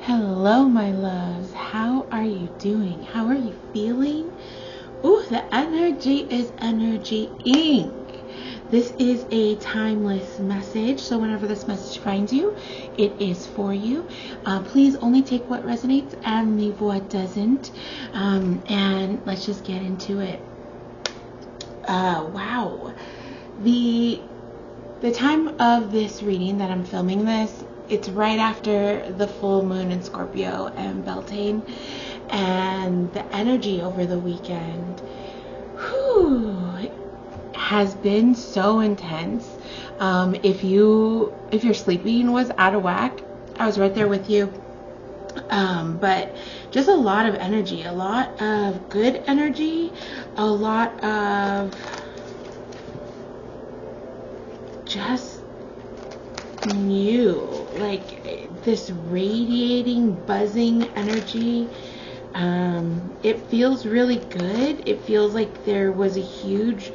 Hello, my loves. How are you doing? How are you feeling? Ooh, the energy is energy-ing. This is a timeless message, so whenever this message finds you, it is for you. Please only take what resonates and leave what doesn't. And let's just get into it. Wow. The time of this reading that I'm filming this, it's right after the full moon in Scorpio and Beltane, and the energy over the weekend has been so intense. If your sleeping was out of whack, I was right there with you. But just a lot of energy, a lot of good energy, a lot of just new, like this radiating, buzzing energy. It feels really good. It feels like there was a huge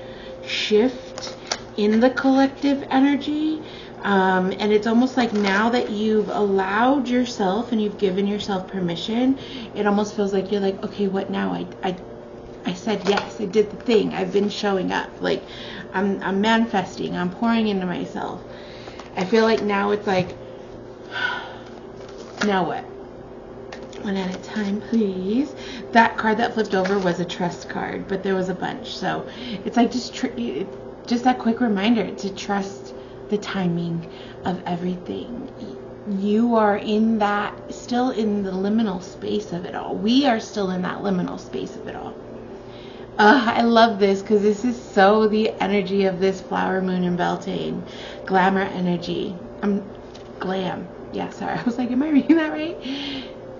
shift in the collective energy. And it's almost like now that you've allowed yourself and you've given yourself permission, it almost feels like you're like, okay, what now? I said yes, I did the thing. I've been showing up. Like I'm manifesting. I'm pouring into myself. I feel like now it's like, now what? One at a time, please. That card that flipped over was a trust card, but there was a bunch. So it's like just that quick reminder to trust the timing of everything. You are still in the liminal space of it all. We are still in that liminal space of it all. I love this because this is so the energy of this flower moon in Beltane. Glamour energy. Glam. Yeah, sorry. I was like, am I reading that right?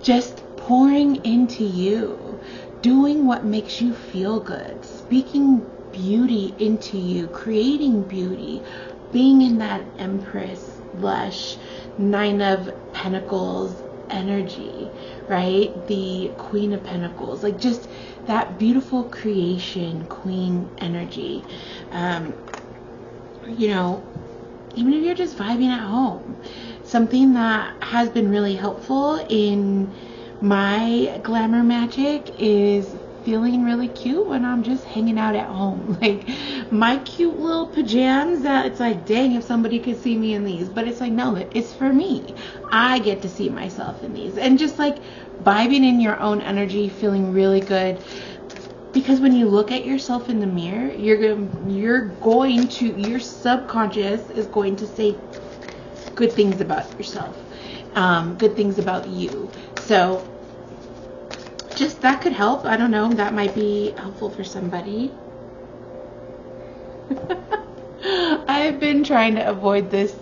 Just pouring into you. Doing what makes you feel good. Speaking beauty into you. Creating beauty. Being in that Empress, lush, Nine of Pentacles energy, right? The Queen of Pentacles, like just that beautiful creation, queen energy. Even if you're just vibing at home, something that has been really helpful in my glamour magic is feeling really cute when I'm just hanging out at home. Like my cute little pajamas that it's like, dang, if somebody could see me in these. But it's like, no, it's for me. I get to see myself in these. And just like vibing in your own energy, feeling really good. Because when you look at yourself in the mirror, your subconscious is going to say good things about yourself. Good things about you. So just that could help. I don't know. That might be helpful for somebody. I've been trying to avoid this.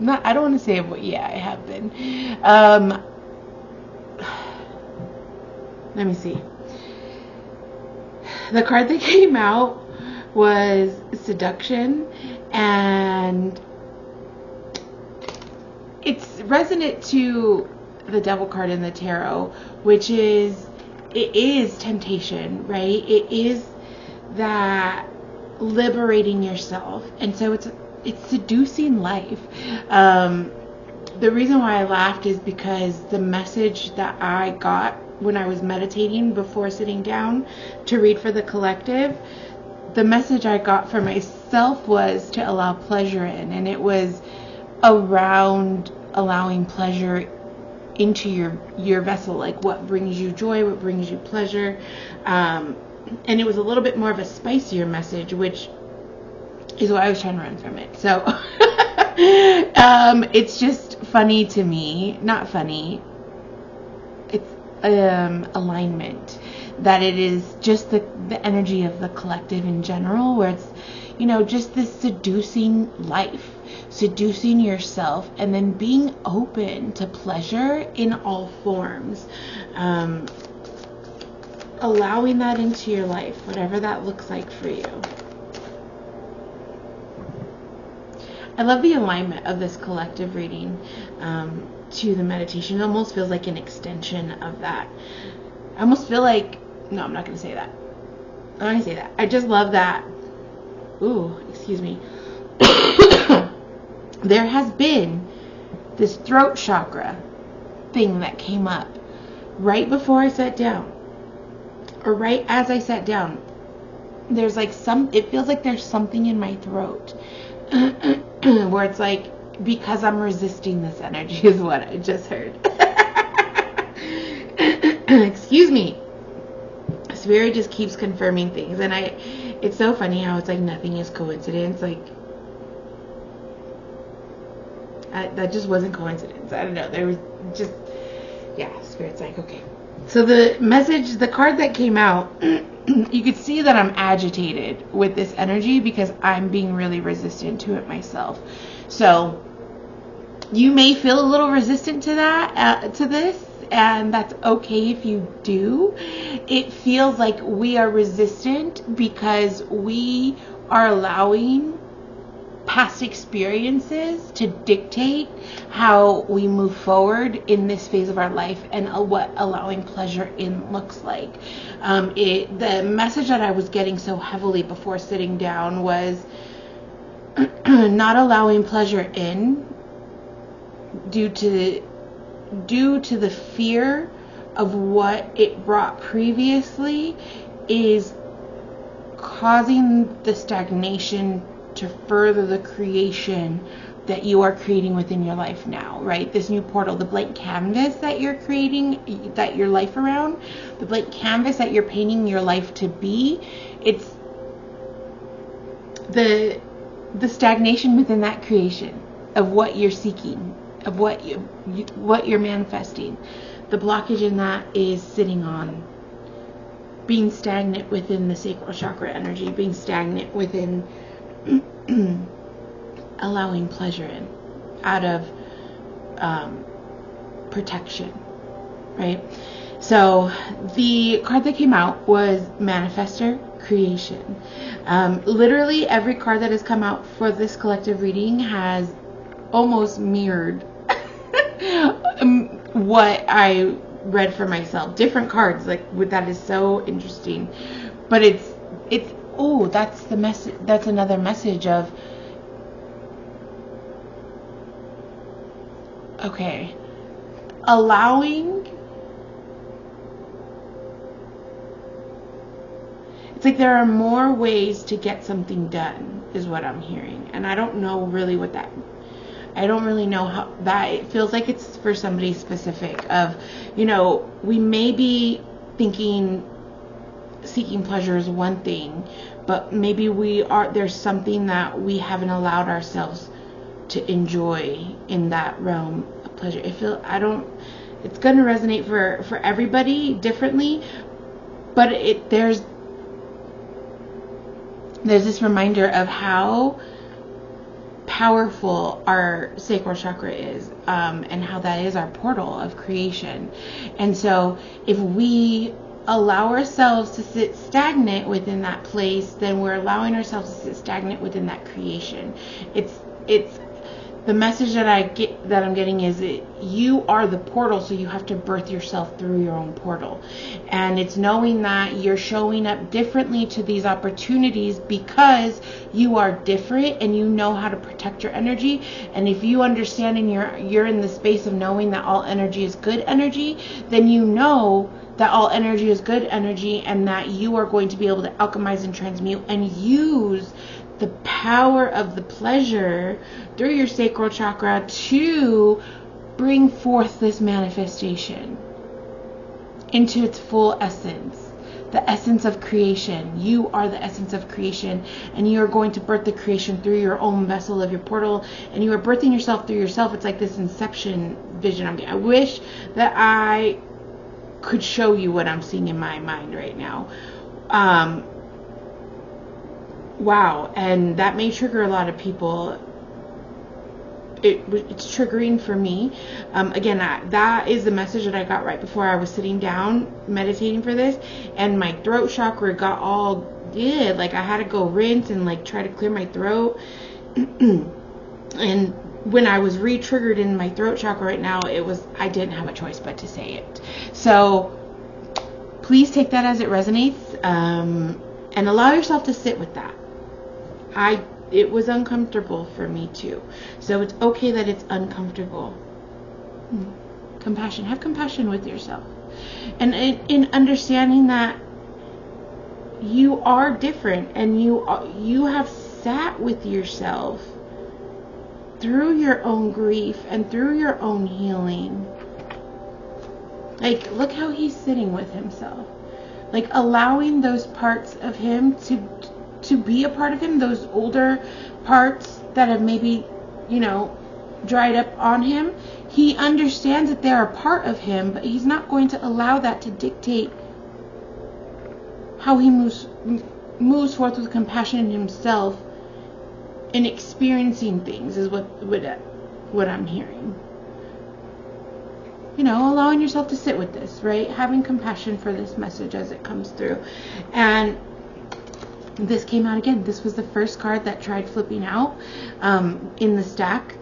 I don't want to say avoid. Yeah, I have been. Let me see. The card that came out was seduction, and it's resonant to the devil card in the tarot, which is, it is temptation, right? It is that liberating yourself. And so it's seducing life. The reason why I laughed is because the message that I got when I was meditating before sitting down to read for the collective, the message I got for myself was to allow pleasure in. And it was around allowing pleasure into your vessel, like what brings you joy, what brings you pleasure, and it was a little bit more of a spicier message, which is why I was trying to run from it. So it's just funny to me, not funny, it's alignment, that it is just the energy of the collective in general, where it's, just this seducing life, seducing yourself, and then being open to pleasure in all forms. Allowing that into your life, whatever that looks like for you. I love the alignment of this collective reading to the meditation. It almost feels like an extension of that. I almost feel like, no, I'm not going to say that. I'm not going to say that. I just love that. Ooh, excuse me. There has been this throat chakra thing that came up right before I sat down, or right as I sat down. There's like it feels like there's something in my throat where it's like, because I'm resisting this energy is what I just heard. Excuse me. Spirit just keeps confirming things, and it's so funny how it's like nothing is coincidence. Like, that just wasn't coincidence. I don't know. There was just, yeah, Spirit's like, okay. So the card that came out, you could see that I'm agitated with this energy because I'm being really resistant to it myself. So you may feel a little resistant to that, to this, and that's okay if you do. It feels like we are resistant because we are allowing past experiences to dictate how we move forward in this phase of our life, and what allowing pleasure in looks like. The message that I was getting so heavily before sitting down was not allowing pleasure in due to the fear of what it brought previously is causing the stagnation to further the creation that you are creating within your life now, right? This new portal, the blank canvas that you're creating, that your life around, the blank canvas that you're painting your life to be, it's the stagnation within that creation of what you're seeking, of what you're manifesting. The blockage in that is sitting on being stagnant within the sacral chakra energy, being stagnant within allowing pleasure in, out of protection, right? So the card that came out was Manifestor Creation. Literally every card that has come out for this collective reading has almost mirrored what I read for myself. Different cards, like, that is so interesting. But it's that's the message. That's another message of, okay, allowing. It's like there are more ways to get something done, is what I'm hearing. And I don't know really what that, I don't really know how that, it feels like it's for somebody specific of, we may be thinking seeking pleasure is one thing, but maybe there's something that we haven't allowed ourselves to enjoy in that realm of pleasure. It's going to resonate for everybody differently, but there's this reminder of how powerful our sacral chakra is, and how that is our portal of creation. And so if we allow ourselves to sit stagnant within that place, then we're allowing ourselves to sit stagnant within that creation. It's the message that I'm getting is that you are the portal, so you have to birth yourself through your own portal. And it's knowing that you're showing up differently to these opportunities because you are different and you know how to protect your energy. And if you understand and you're in the space of knowing that all energy is good energy, then you know that all energy is good energy, and that you are going to be able to alchemize and transmute and use the power of the pleasure through your sacral chakra to bring forth this manifestation into its full essence, the essence of creation. You are the essence of creation, and you are going to birth the creation through your own vessel of your portal, and you are birthing yourself through yourself. It's like this inception vision. I wish that I could show you what I'm seeing in my mind right now. Wow. And that may trigger a lot of people. It's triggering for me. Again, that is the message that I got right before I was sitting down meditating for this, and my throat chakra got all like I had to go rinse and like try to clear my throat. And when I was re-triggered in my throat chakra right now, I didn't have a choice but to say it. So please take that as it resonates, and allow yourself to sit with that. It was uncomfortable for me too. So it's okay that it's uncomfortable. compassion. Have compassion with yourself. And in understanding that you are different, and you have sat with yourself through your own grief and through your own healing. Like, look how he's sitting with himself. Like, allowing those parts of him to be a part of him, those older parts that have maybe, dried up on him. He understands that they're a part of him, but he's not going to allow that to dictate how he moves forth with compassion in himself and experiencing things, is what I'm hearing. Allowing yourself to sit with this, right? Having compassion for this message as it comes through. And this came out again. This was the first card that tried flipping out in the stack.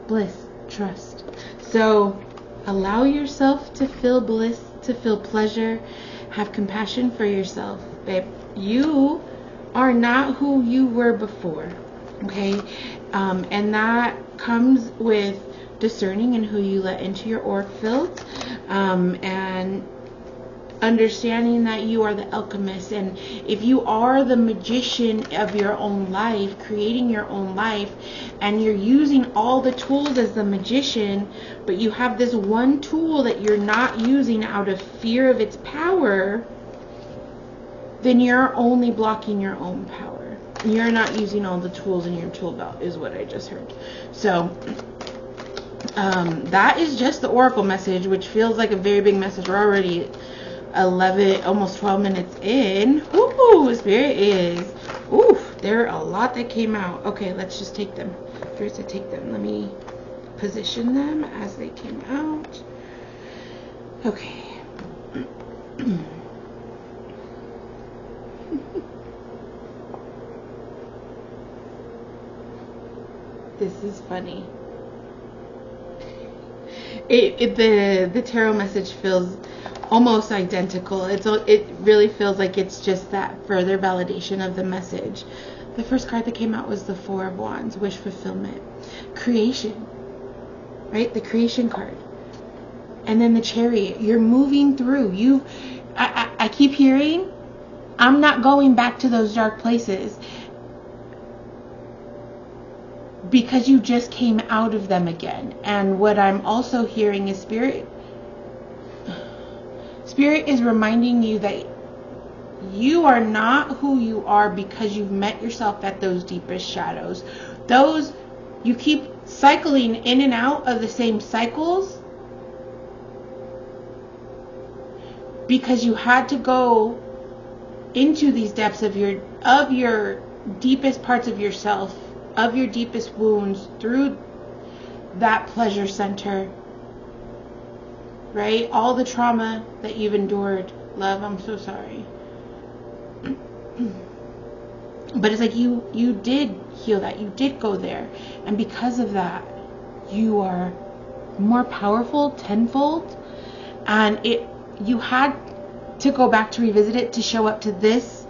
Bliss, trust. So allow yourself to feel bliss, to feel pleasure. Have compassion for yourself, babe. You are not who you were before, okay? And that comes with discerning in who you let into your auric field, and understanding that you are the alchemist. And if you are the magician of your own life, creating your own life, and you're using all the tools as the magician, but you have this one tool that you're not using out of fear of its power, then you're only blocking your own power. You're not using all the tools in your tool belt, is what I just heard. So that is just the oracle message, which feels like a very big message. We're already 11, almost 12 minutes in. Ooh, Spirit is. Oof, there are a lot that came out. Okay, let's just take them. First, I take them. Let me position them as they came out. Okay. This is funny. The tarot message feels almost identical. It really feels like it's just that further validation of the message. The first card that came out was the Four of Wands, wish fulfillment, creation, right? The creation card. And then the Chariot. You're moving through. I keep hearing, I'm not going back to those dark places, because you just came out of them again. And what I'm also hearing is Spirit is reminding you that you are not who you are because you've met yourself at those deepest shadows. You keep cycling in and out of the same cycles because you had to go into these depths of your deepest parts of yourself, of your deepest wounds, through that pleasure center, right? All the trauma that you've endured. Love, I'm so sorry. But it's like you did heal that. You did go there. And because of that, you are more powerful tenfold. And you had to go back to revisit it, to show up to this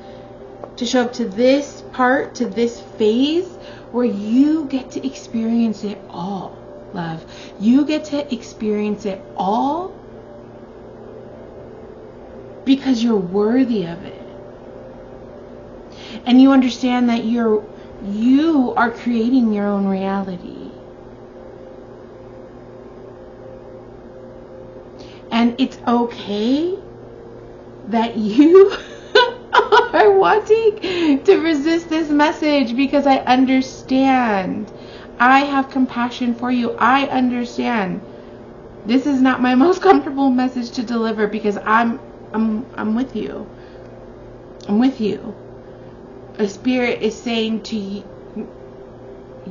part, to this phase where you get to experience it all, love. You get to experience it all because you're worthy of it. And you understand that you are creating your own reality. And it's okay that you are wanting to resist this message, because I understand. I have compassion for you. I understand. This is not my most comfortable message to deliver, because I'm with you. I'm with you. A Spirit is saying to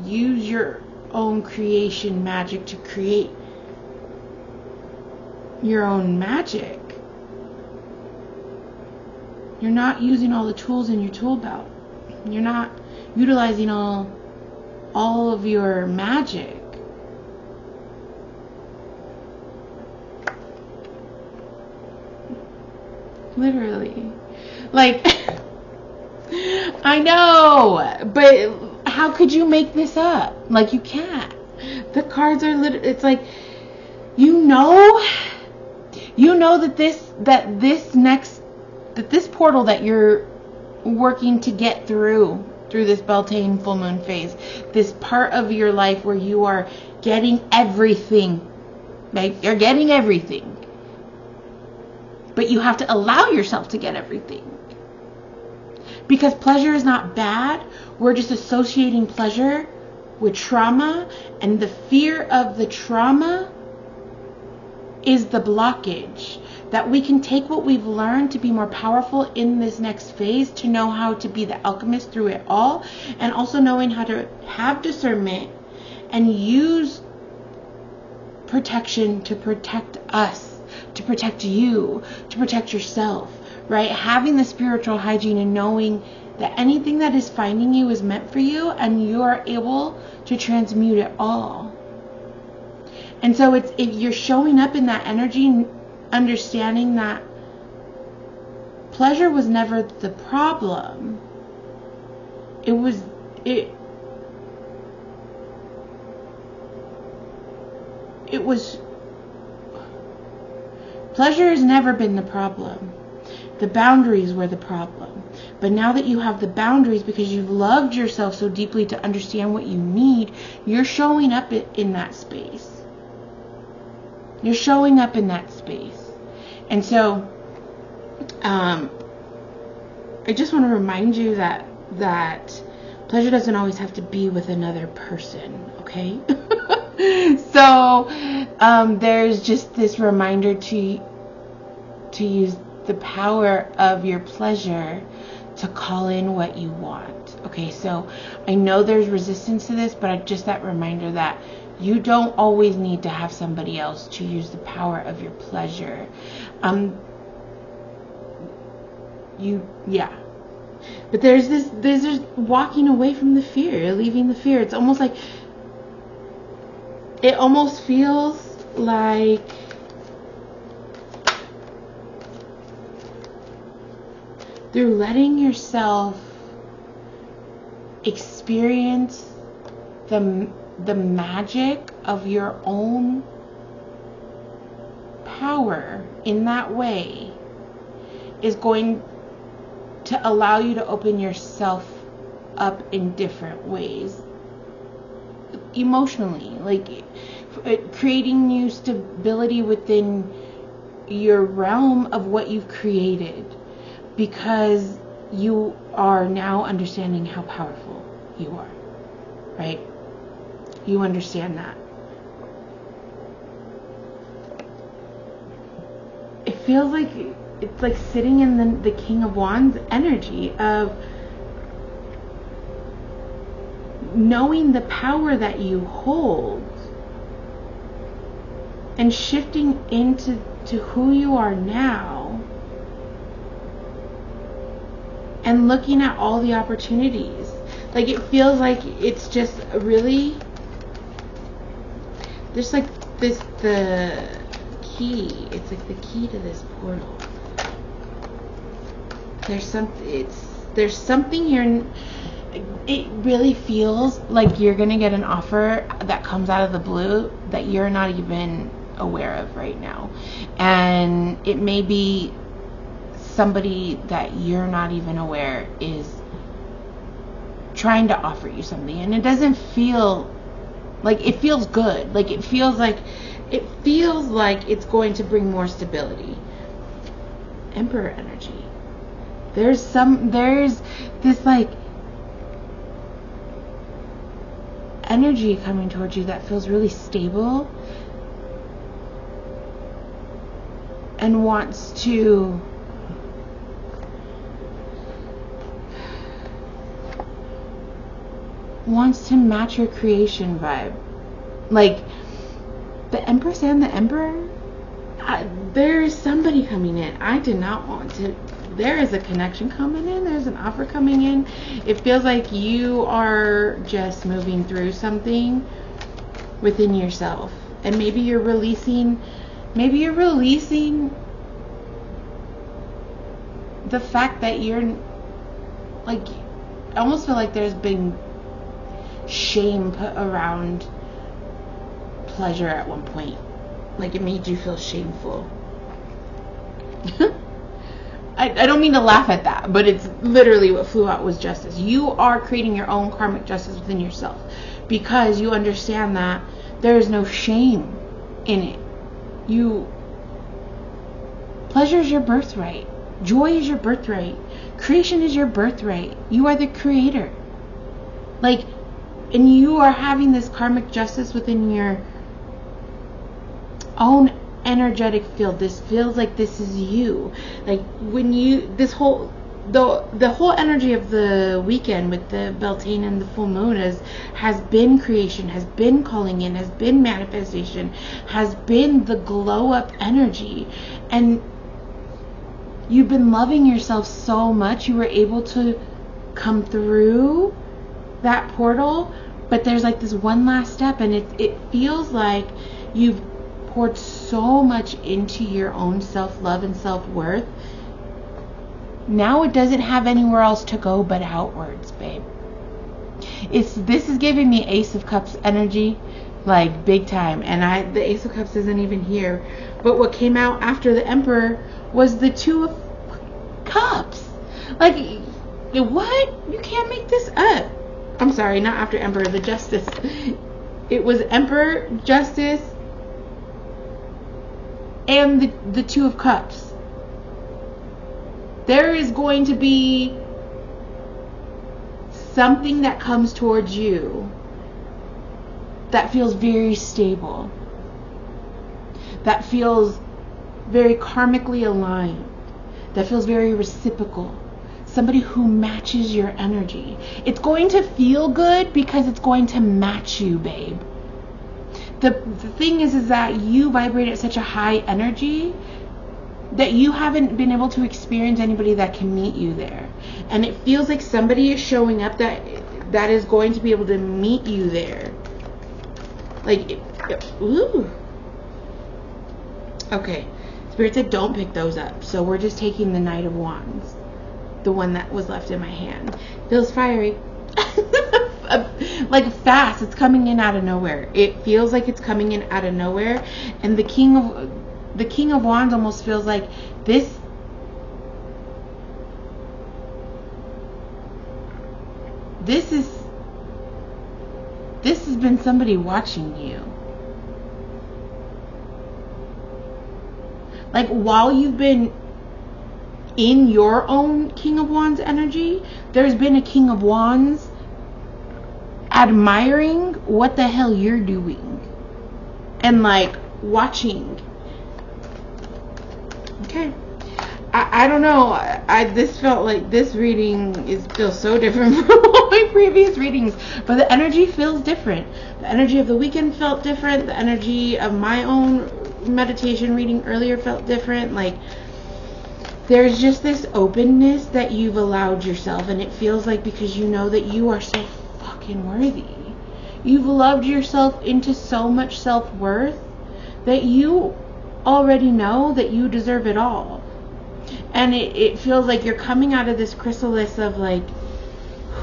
use your own creation magic to create your own magic. You're not using all the tools in your tool belt. You're not utilizing all of your magic. Literally. Like, I know, but how could you make this up? Like, you can't. The cards are it's like, you know that this portal that you're working to get through this Beltane full moon phase, this part of your life where you are getting everything, right? You're getting everything, but you have to allow yourself to get everything, because pleasure is not bad. We're just associating pleasure with trauma, and the fear of the trauma is the blockage. That we can take what we've learned to be more powerful in this next phase, to know how to be the alchemist through it all, and also knowing how to have discernment and use protection to protect us, to protect you, to protect yourself, right? Having the spiritual hygiene and knowing that anything that is finding you is meant for you, and you are able to transmute it all. And so if you're showing up in that energy, understanding that pleasure was never the problem. Pleasure has never been the problem. The boundaries were the problem. But now that you have the boundaries, because you've loved yourself so deeply to understand what you need, you're showing up in that space. You're showing up in that space. And so, I just want to remind you that pleasure doesn't always have to be with another person, okay? So, there's just this reminder to use the power of your pleasure to call in what you want, okay? So, I know there's resistance to this, but just that reminder that you don't always need to have somebody else to use the power of your pleasure. But there's this walking away from the fear, leaving the fear. It's almost like, it almost feels like through letting yourself experience the magic of your own power in that way is going to allow you to open yourself up in different ways emotionally, like creating new stability within your realm of what you've created, because you are now understanding how powerful you are, right? You understand that. It feels like it's like sitting in the King of Wands energy of knowing the power that you hold and shifting into who you are now and looking at all the opportunities. Like, it feels like it's just really, there's like the key. It's like the key to this portal. There's something here. It really feels like you're gonna get an offer that comes out of the blue that you're not even aware of right now, and it may be somebody that you're not even aware is trying to offer you something, and it doesn't feel like, it feels good. Like, it feels like it's going to bring more stability. Emperor energy. There's this like energy coming towards you that feels really stable and wants to match your creation vibe. Like the Empress and the Emperor, there is somebody coming in. I did not want to. There is a connection coming in. There's an offer coming in. It feels like you are just moving through something within yourself, and maybe you're releasing the fact that you're like, I almost feel like there's been shame put around pleasure at one point, Like it made you feel shameful. I don't mean to laugh at that, but it's literally what flew out was justice. You are creating your own karmic justice within yourself because you understand that there is no shame in it. Pleasure is your birthright. Joy is your birthright. Creation is your birthright. You are the creator. Like, and you are having this karmic justice within your own energetic field. This feels like this is you. Like when you, the whole energy of the weekend with the Beltane and the full moon has been creation, has been calling in, has been manifestation, has been the glow up energy. And you've been loving yourself so much, you were able to come through that portal, but there's like this one last step, and it feels like you've poured so much into your own self-love and self-worth. Now it doesn't have anywhere else to go but outwards, babe. This is giving me Ace of Cups energy, like big time. And the Ace of Cups isn't even here. But what came out after the Emperor was the Two of Cups. Like, what? You can't make this up. I'm sorry, not after Emperor, the Justice. It was Emperor, Justice, and the Two of Cups. There is going to be something that comes towards you that feels very stable, that feels very karmically aligned, that feels very reciprocal, somebody who matches your energy. It's going to feel good because it's going to match you, babe. The thing is that you vibrate at such a high energy that you haven't been able to experience anybody that can meet you there. And it feels like somebody is showing up that is going to be able to meet you there. Like, ooh. Okay. Spirit said don't pick those up. So we're just taking the Knight of Wands. The one that was left in my hand. Feels fiery. Like fast. It's coming in out of nowhere. It feels like it's coming in out of nowhere. And the King of Wands almost feels like this has been somebody watching you. Like while you've been in your own King of Wands energy, there's been a King of Wands admiring what the hell you're doing and like watching. Okay. I don't know. This felt like this reading feels so different from all my previous readings, but the energy feels different. The energy of the weekend felt different. The energy of my own meditation reading earlier felt different. Like there's just this openness that you've allowed yourself, and it feels like because you know that you are so fucking worthy. You've loved yourself into so much self-worth that you already know that you deserve it all. And it feels like you're coming out of this chrysalis of like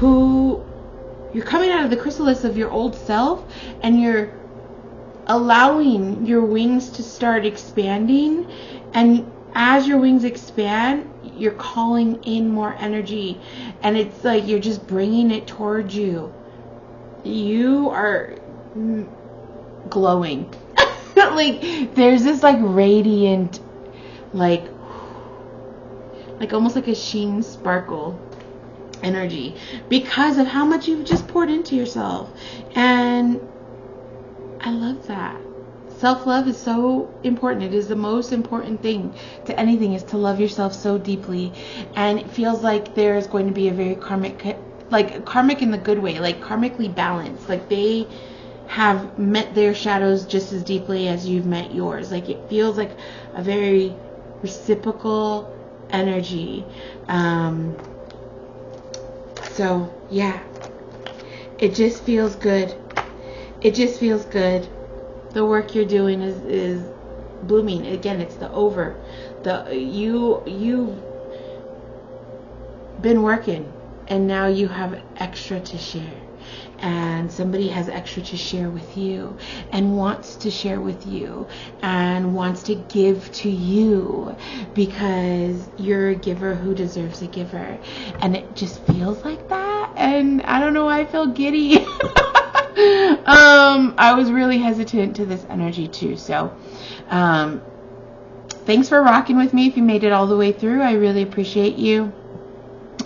you're coming out of the chrysalis of your old self, and you're allowing your wings to start expanding, and as your wings expand, you're calling in more energy, and it's like you're just bringing it towards you. You are glowing. Like there's this like radiant, like almost like a sheen sparkle energy because of how much you've just poured into yourself. And I love that. Self-love is so important. It is the most important thing to anything, is to love yourself so deeply. And it feels like there is going to be a very karmic in the good way, like karmically balanced. Like they have met their shadows just as deeply as you've met yours. Like it feels like a very reciprocal energy. So yeah, it just feels good. It just feels good. The work you're doing is blooming. Again, it's you've been working, and now you have extra to share. and somebody has extra to share with you and wants to share with you and wants to give to you because you're a giver who deserves a giver, and it just feels like that, and I don't know why I feel giddy. I was really hesitant to this energy too, so thanks for rocking with me. If you made it all the way through, I really appreciate you.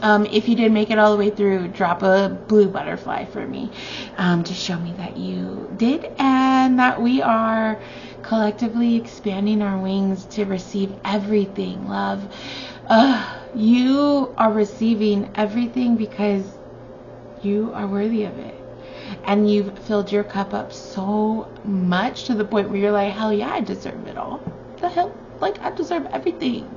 If you did make it all the way through, drop a blue butterfly for me to show me that you did and that we are collectively expanding our wings to receive everything, love. You are receiving everything because you are worthy of it. And you've filled your cup up so much to the point where you're like, hell yeah, I deserve it all. The hell? Like, I deserve everything.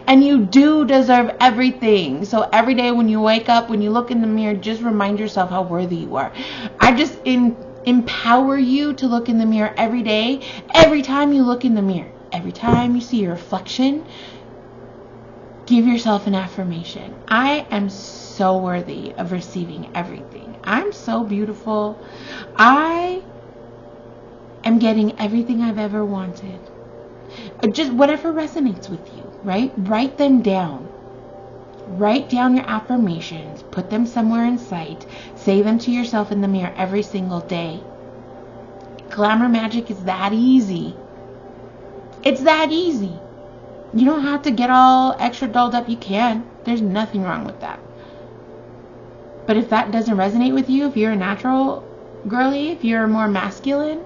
And you do deserve everything. So every day when you wake up, when you look in the mirror, just remind yourself how worthy you are. I just empower you to look in the mirror every day. Every time you look in the mirror, every time you see your reflection, give yourself an affirmation. I am so worthy of receiving everything. I'm so beautiful. I am getting everything I've ever wanted. Just whatever resonates with you, right? Write them down. Write down your affirmations. Put them somewhere in sight. Say them to yourself in the mirror every single day. Glamour magic is that easy. It's that easy. You don't have to get all extra dolled up. You can. There's nothing wrong with that. But if that doesn't resonate with you, if you're a natural girly, if you're more masculine,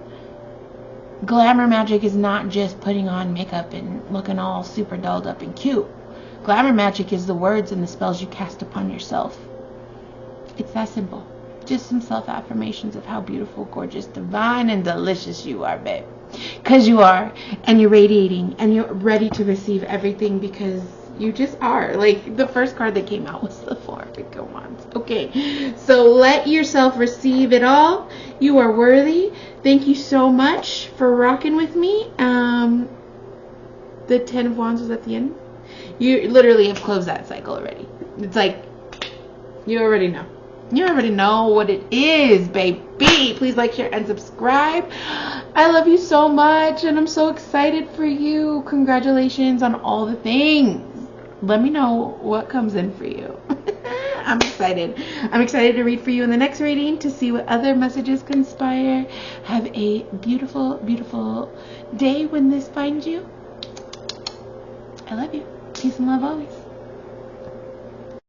glamour magic is not just putting on makeup and looking all super dolled up and cute. Glamour magic is the words and the spells you cast upon yourself. It's that simple. Just some self-affirmations of how beautiful, gorgeous, divine, and delicious you are, babe. Because you are, and you're radiating, and you're ready to receive everything because you just are. Like, the first card that came out was the Four of Wands. Okay, so let yourself receive it all. You are worthy. Thank you so much for rocking with me. The Ten of Wands was at the end. You literally have closed that cycle already. It's like, you already know. You already know what it is, baby. Please like, share, and subscribe. I love you so much, and I'm so excited for you. Congratulations on all the things. Let me know what comes in for you. I'm excited. I'm excited to read for you in the next reading to see what other messages conspire. Have a beautiful, beautiful day when this finds you. I love you. Peace and love always.